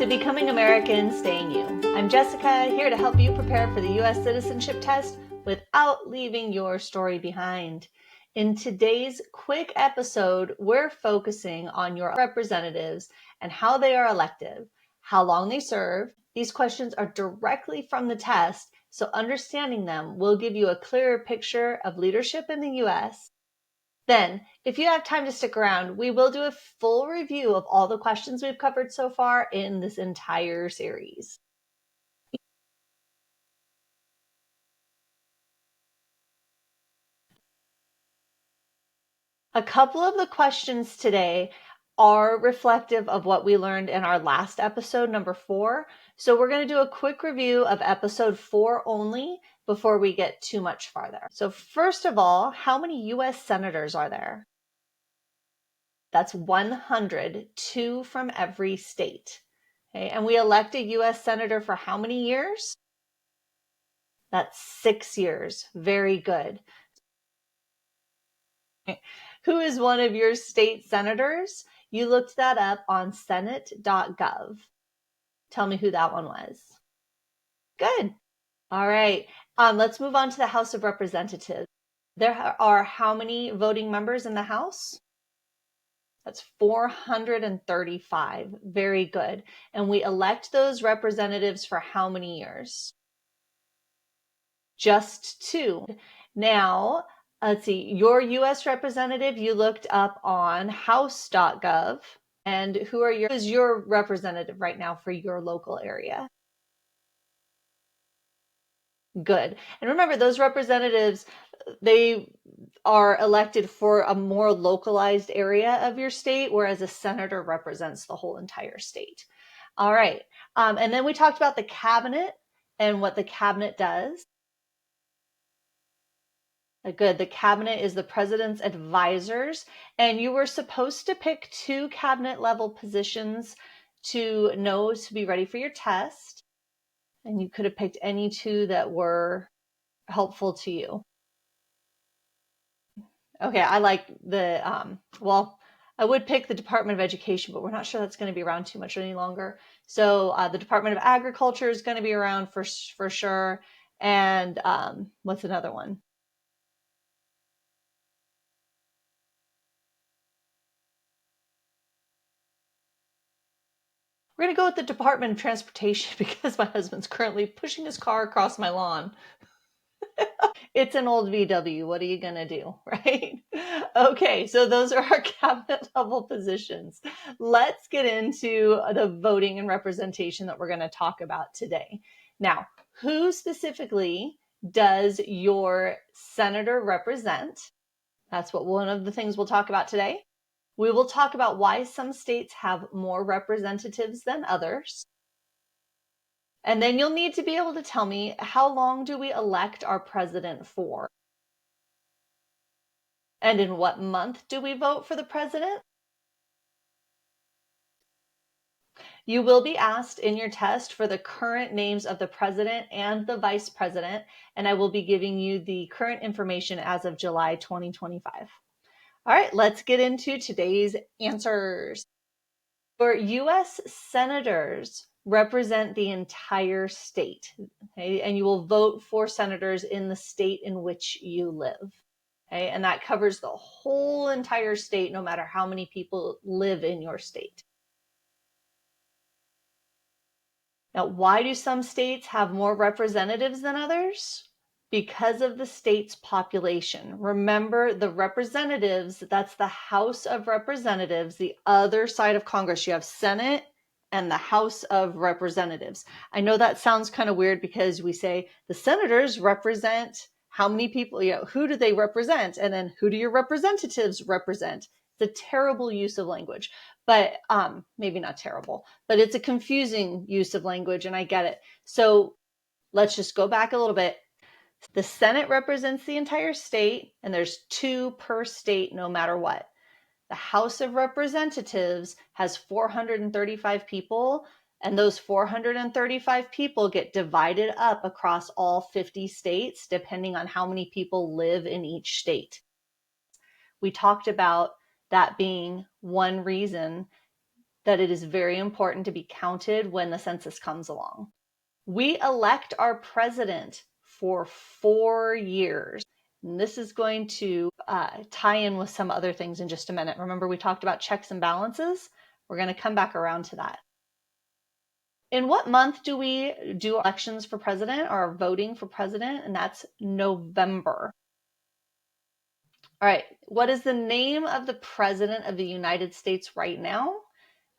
Becoming American, Staying You. I'm Jessica, here to help you prepare for the U.S. Citizenship Test without leaving your story behind. In today's quick episode, we're focusing on your representatives and how they are elected, how long they serve. These questions are directly from the test, so understanding them will give you a clearer picture of leadership in the U.S. Then, if you have time to stick around, we will do a full review of all the questions we've covered so far in this entire series. A couple of the questions today are reflective of what we learned in our last episode, number 4. So we're going to do a quick review of episode 4 only before we get too much farther. So first of all, how many U.S. senators are there? That's 100, 2 from every state. Okay, and we elect a U.S. senator for how many years? That's 6 years. Very good. Okay. Who is one of your state senators? You looked that up on senate.gov. Tell me who that one was. Good. All right. Let's move on to the House of Representatives. There are how many voting members in the House? That's 435. Very good. And we elect those representatives for how many years? Just 2. Now, let's see, your U.S. representative you looked up on house.gov. And who is your representative right now for your local area? Good. And remember, those representatives, they are elected for a more localized area of your state, whereas a senator represents the whole entire state. All right. And then we talked about the cabinet and what the cabinet does. Good. The cabinet is the president's advisors, and you were supposed to pick 2 cabinet level positions to know to be ready for your test. And you could have picked any 2 that were helpful to you. Okay, I like the, I would pick the Department of Education, but we're not sure that's going to be around too much any longer. So the Department of Agriculture is going to be around for sure. And what's another one? We're going to go with the Department of Transportation because my husband's currently pushing his car across my lawn. It's an old VW. What are you going to do, right? Okay, so those are our cabinet level positions. Let's get into the voting and representation that we're going to talk about today. Now, who specifically does your senator represent? That's what one of the things we'll talk about today. We will talk about why some states have more representatives than others. And then you'll need to be able to tell me, how long do we elect our president for? And in what month do we vote for the president? You will be asked in your test for the current names of the president and the vice president, and I will be giving you the current information as of July 2025. All right, let's get into today's answers. For U.S. senators represent the entire state, okay? And you will vote for senators in the state in which you live. Okay? And that covers the whole entire state, no matter how many people live in your state. Now, why do some states have more representatives than others? Because of the state's population. Remember, the representatives, that's the House of Representatives, the other side of Congress. You have Senate and the House of Representatives. I know that sounds kind of weird because we say the senators represent how many people, who do they represent? And then who do your representatives represent? It's a terrible use of language, but maybe not terrible, but it's a confusing use of language, and I get it. So let's just go back a little bit. The Senate represents the entire state, and there's 2 per state no matter what. The House of Representatives has 435 people, and those 435 people get divided up across all 50 states, depending on how many people live in each state. We talked about that being one reason that it is very important to be counted when the census comes along. We elect our president for 4 years. And this is going to tie in with some other things in just a minute. Remember, we talked about checks and balances? We're going to come back around to that. In what month do we do elections for president or voting for president? And that's November. All right, what is the name of the president of the United States right now?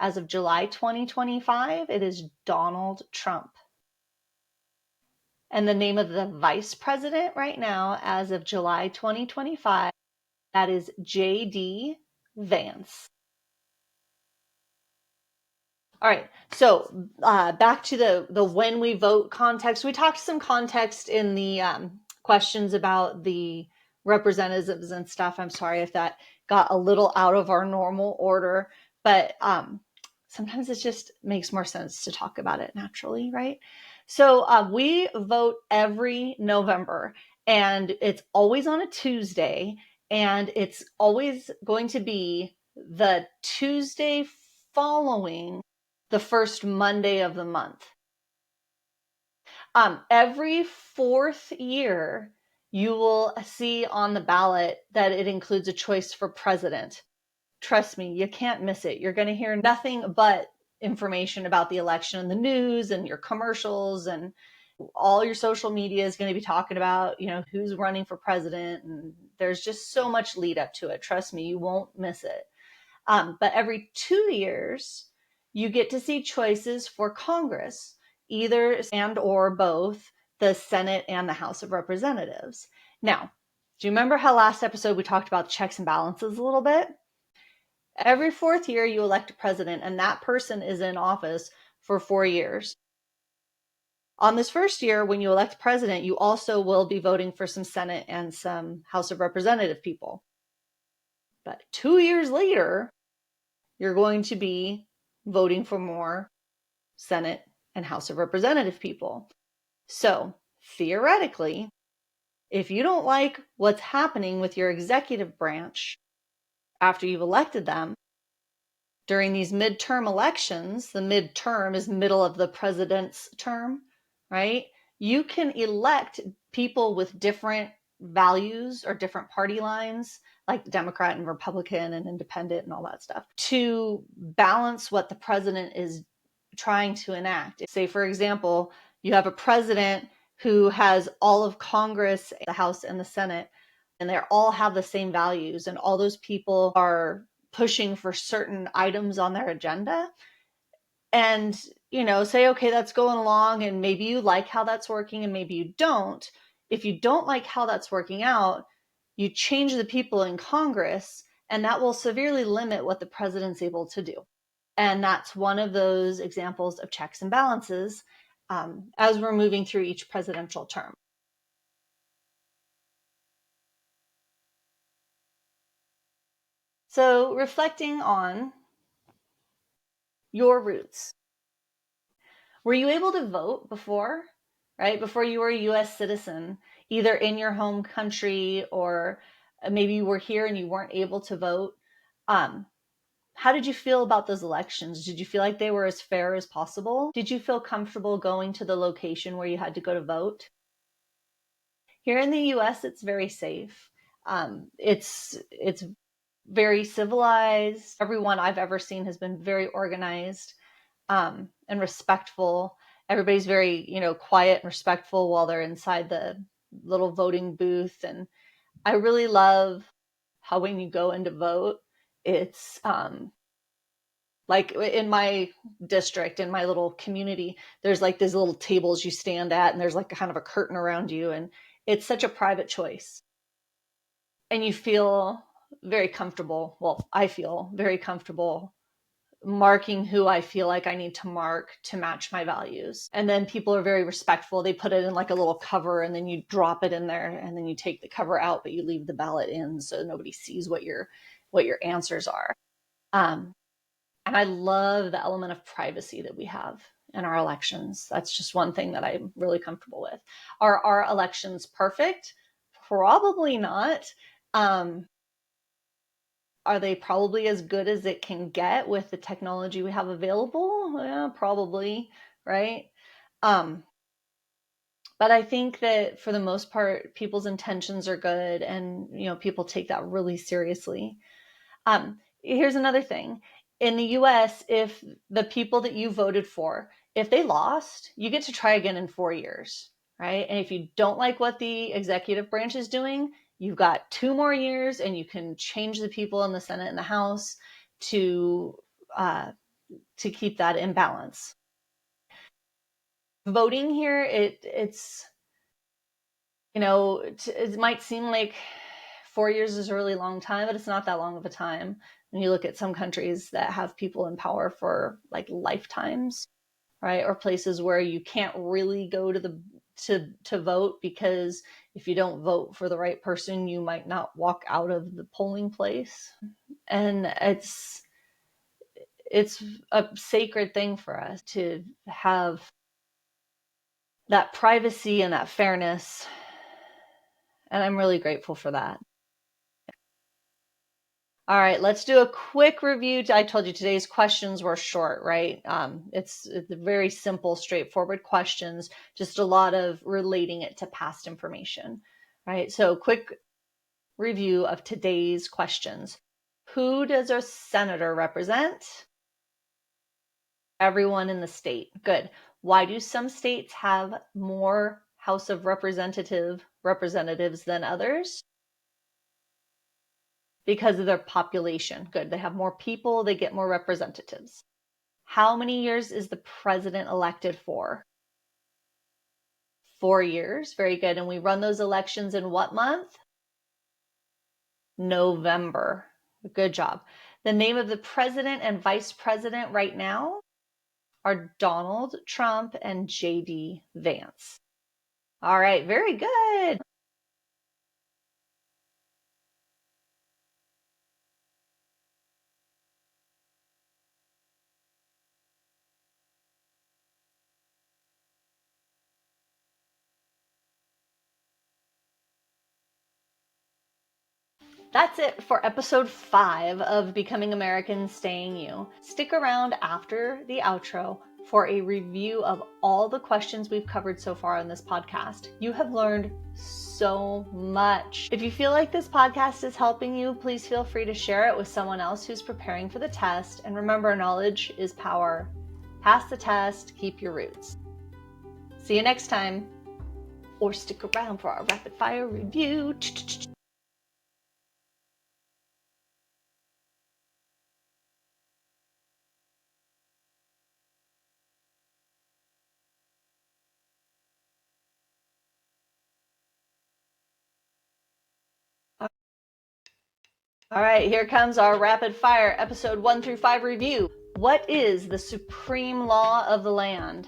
As of July 2025, it is Donald Trump. And the name of the vice president right now, as of July 2025, that is J.D. Vance. All right, so back to the when we vote context. We talked some context in the questions about the representatives and stuff. I'm sorry if that got a little out of our normal order, but sometimes it just makes more sense to talk about it naturally, right? So we vote every November, and it's always on a Tuesday, and it's always going to be the Tuesday following the first Monday of the month. Every fourth year, you will see on the ballot that it includes a choice for president. Trust me, you can't miss it. You're going to hear nothing but information about the election in the news and your commercials, and all your social media is going to be talking about, who's running for president. And there's just so much lead up to it. Trust me, you won't miss it. But every 2 years, you get to see choices for Congress, either and or both the Senate and the House of Representatives. Now, do you remember how last episode we talked about checks and balances a little bit? Every fourth year, you elect a president, and that person is in office for 4 years. On this first year, when you elect president, you also will be voting for some Senate and some House of Representative people. But 2 years later, you're going to be voting for more Senate and House of Representative people. So theoretically, if you don't like what's happening with your executive branch after you've elected them, during these midterm elections, the midterm is middle of the president's term, right? You can elect people with different values or different party lines, like Democrat and Republican and independent and all that stuff, to balance what the president is trying to enact. Say, for example, you have a president who has all of Congress, the House and the Senate, and they all have the same values, and all those people are pushing for certain items on their agenda. And, say, okay, that's going along, and maybe you like how that's working and maybe you don't. If you don't like how that's working out, you change the people in Congress, and that will severely limit what the president's able to do. And that's one of those examples of checks and balances as we're moving through each presidential term. So reflecting on your roots. Were you able to vote before, right? Before you were a U.S. citizen, either in your home country or maybe you were here and you weren't able to vote. How did you feel about those elections? Did you feel like they were as fair as possible? Did you feel comfortable going to the location where you had to go to vote? Here in the U.S., it's very safe. It's very civilized. Everyone I've ever seen has been very organized and respectful. Everybody's very, quiet and respectful while they're inside the little voting booth. And I really love how when you go in to vote, it's like in my district, in my little community, there's like these little tables you stand at, and there's like kind of a curtain around you. And it's such a private choice. And you feel very comfortable. Well, I feel very comfortable marking who I feel like I need to mark to match my values. And then people are very respectful. They put it in like a little cover, and then you drop it in there, and then you take the cover out, but you leave the ballot in so nobody sees what your answers are. And I love the element of privacy that we have in our elections. That's just one thing that I'm really comfortable with. Are our elections perfect? Probably not. Are they probably as good as it can get with the technology we have available? Yeah, probably, right? But I think that for the most part, people's intentions are good, and people take that really seriously. Here's another thing. In the US, if the people that you voted for, if they lost, you get to try again in 4 years, right? And if you don't like what the executive branch is doing, you've got 2 more years, and you can change the people in the Senate and the House to keep that in balance. Voting here, it's it might seem like 4 years is a really long time, but it's not that long of a time. When you look at some countries that have people in power for like lifetimes, right? Or places where you can't really go to vote, because if you don't vote for the right person, you might not walk out of the polling place. And it's a sacred thing for us to have that privacy and that fairness. And I'm really grateful for that. All right, let's do a quick review. I told you today's questions were short, right? It's very simple, straightforward questions, just a lot of relating it to past information, right? So quick review of today's questions. Who does a senator represent? Everyone in the state. Good. Why do some states have more House of representatives than others? Because of their population. Good. They have more people, they get more representatives. How many years is the president elected for? 4 years. Very good. And we run those elections in what month? November. Good job. The name of the president and vice president right now are Donald Trump and JD Vance. All right, very good. That's it for episode 5 of Becoming American, Staying You. Stick around after the outro for a review of all the questions we've covered so far on this podcast. You have learned so much. If you feel like this podcast is helping you, please feel free to share it with someone else who's preparing for the test. And remember, knowledge is power. Pass the test, keep your roots. See you next time. Or stick around for our rapid fire review. All right, here comes our rapid fire episode 1 through 5 review. What is the supreme law of the land?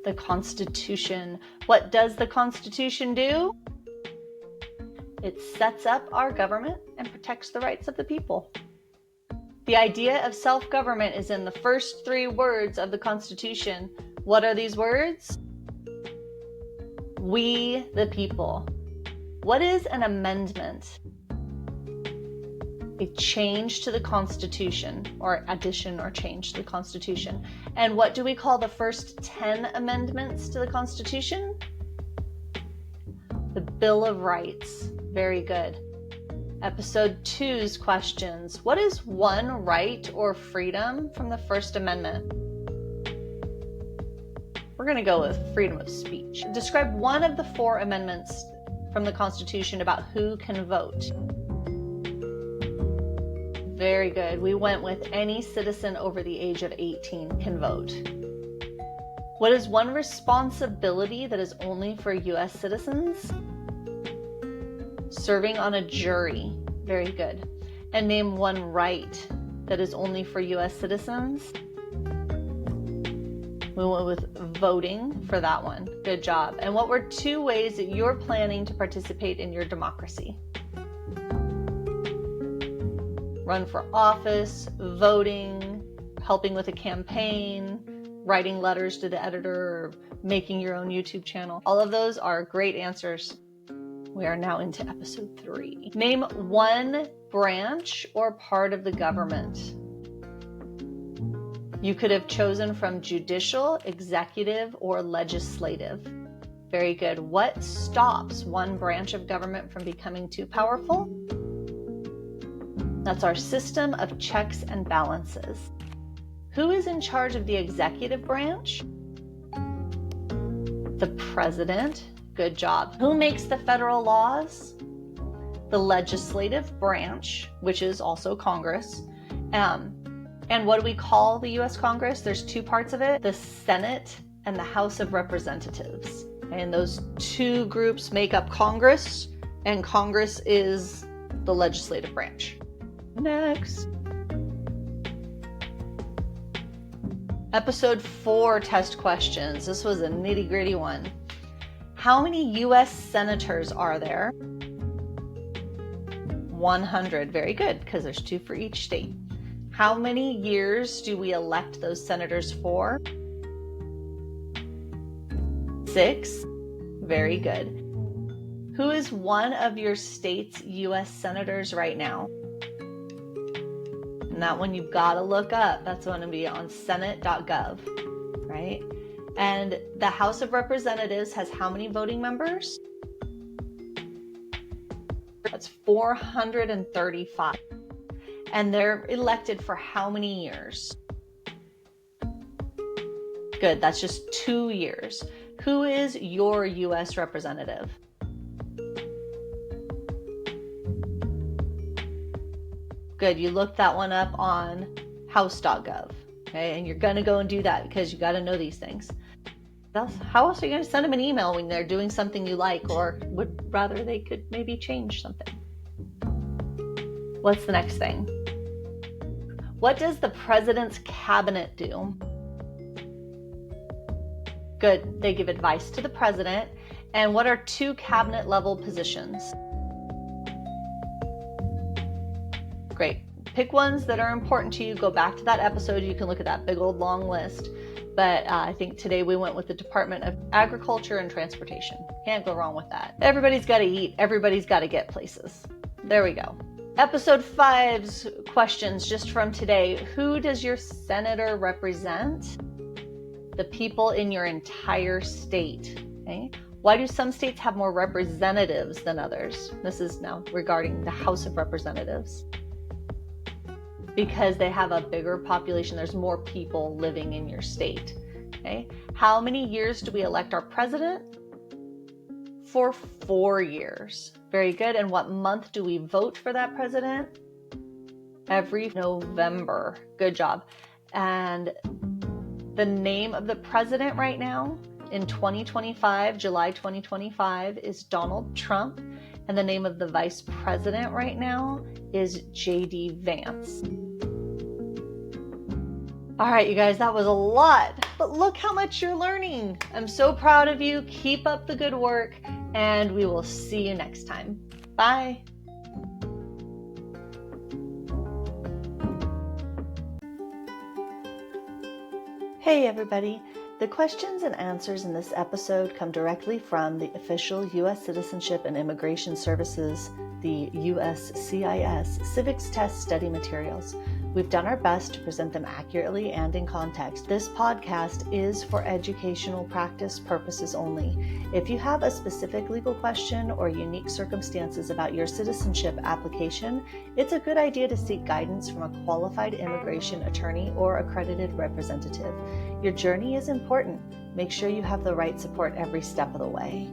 The Constitution. What does the Constitution do? It sets up our government and protects the rights of the people. The idea of self-government is in the first 3 words of the Constitution. What are these words? We the people. What is an amendment? A change to the Constitution, or addition or change to the Constitution. And what do we call the first 10 amendments to the Constitution? The Bill of Rights. Very good. Episode 2's questions. What is one right or freedom from the First Amendment? We're going to go with freedom of speech. Describe one of the 4 amendments from the Constitution about who can vote. Very good. We went with any citizen over the age of 18 can vote. What is one responsibility that is only for U.S. citizens? Serving on a jury. Very good. And name one right that is only for U.S. citizens. We went with voting for that one. Good job. And what were 2 ways that you're planning to participate in your democracy? Run for office, voting, helping with a campaign, writing letters to the editor, or making your own YouTube channel. All of those are great answers. We are now into episode 3. Name one branch or part of the government. You could have chosen from judicial, executive, or legislative. Very good. What stops one branch of government from becoming too powerful? That's our system of checks and balances. Who is in charge of the executive branch? The president. Good job. Who makes the federal laws? The legislative branch, which is also Congress. And what do we call the U.S. Congress? There's two parts of it, the Senate and the House of Representatives. And those two groups make up Congress, and Congress is the legislative branch. Next. Episode 4 test questions. This was a nitty-gritty one. How many U.S. senators are there? 100. Very good, because there's 2 for each state. How many years do we elect those senators for? 6. Very good. Who is one of your state's U.S. senators right now? And that one you've got to look up. That's going to be on senate.gov, right? And the House of Representatives has how many voting members? That's 435. And they're elected for how many years? Good, that's just 2 years. Who is your U.S. representative? Good, you looked that one up on house.gov. Okay, and you're going to go and do that because you got to know these things. How else are you going to send them an email when they're doing something you like or would rather they could maybe change something? What's the next thing? What does the president's cabinet do? Good. They give advice to the president. And what are 2 cabinet level positions? Great. Pick ones that are important to you. Go back to that episode. You can look at that big old long list. But I think today we went with the Department of Agriculture and Transportation. Can't go wrong with that. Everybody's got to eat. Everybody's got to get places. There we go. Episode 5's questions just from today. Who does your senator represent? The people in your entire state. Okay. Why do some states have more representatives than others? This is now regarding the House of Representatives. Because they have a bigger population. There's more people living in your state. Okay. How many years do we elect our president? For 4 years. Very good. And what month do we vote for that president? Every November. Good job. And the name of the president right now in 2025, July 2025, is Donald Trump. And the name of the vice president right now is J.D. Vance. All right, you guys, that was a lot, but look how much you're learning. I'm so proud of you. Keep up the good work, and we will see you next time. Bye. Hey, everybody. The questions and answers in this episode come directly from the official U.S. Citizenship and Immigration Services, the USCIS Civics Test study materials. We've done our best to present them accurately and in context. This podcast is for educational practice purposes only. If you have a specific legal question or unique circumstances about your citizenship application, it's a good idea to seek guidance from a qualified immigration attorney or accredited representative. Your journey is important. Make sure you have the right support every step of the way.